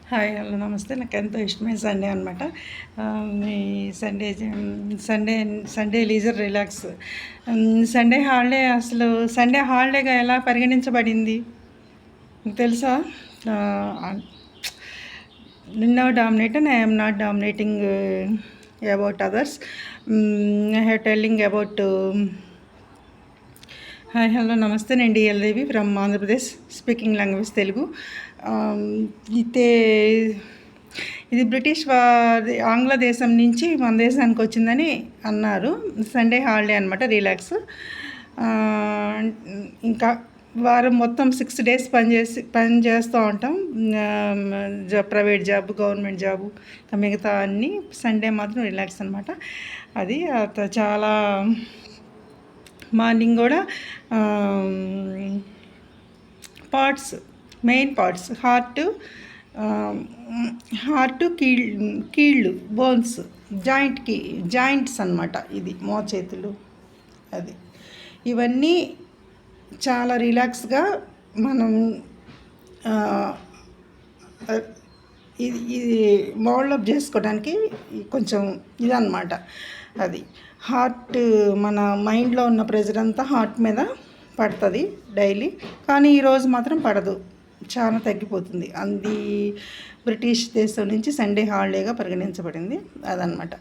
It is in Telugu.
హాయ్ హలో నమస్తే. నాకు ఎంతో ఇష్టమైన సండే అనమాట. ఈ Sunday Sunday Sunday leisure relax. Sunday holiday అసలు సండే హాలిడేగా ఎలా పరిగణించబడింది మీకు తెలుసా? No dominate and I'm not dominating about others. I have telling about hi hello నమస్తే. నేను D L Devi from Andhra Pradesh, speaking language Telugu. అయితే ఇది బ్రిటిష్ ఆంగ్ల దేశం నుంచి మన దేశానికి వచ్చిందని అన్నారు. సండే హాలిడే అనమాట, రిలాక్స్. ఇంకా వారం మొత్తం 6 days పని చేస్తూ ఉంటాం. ప్రైవేట్ జాబ్, గవర్నమెంట్ జాబు, మిగతా అన్నీ. సండే మాత్రం రిలాక్స్ అనమాట. అది చాలా మార్నింగ్ కూడా పార్ట్స్, మెయిన్ పార్ట్స్, హార్ట్ కీళ్ళు, బోన్స్, జాయింట్స్ అన్నమాట. ఇది మోచేతులు, అది ఇవన్నీ చాలా రిలాక్స్గా మనం ఇది మోల్డప్ చేసుకోవడానికి కొంచెం ఇదన్నమాట. అది హార్ట్, మన మైండ్లో ఉన్న ప్రెజర్ అంతా హార్ట్ మీద పడుతుంది డైలీ, కానీ ఈరోజు మాత్రం పడదు, చాలా తగ్గిపోతుంది. అది బ్రిటిష్ దేశం నుంచి సండే హాలిడేగా పరిగణించబడింది, అదనమాట.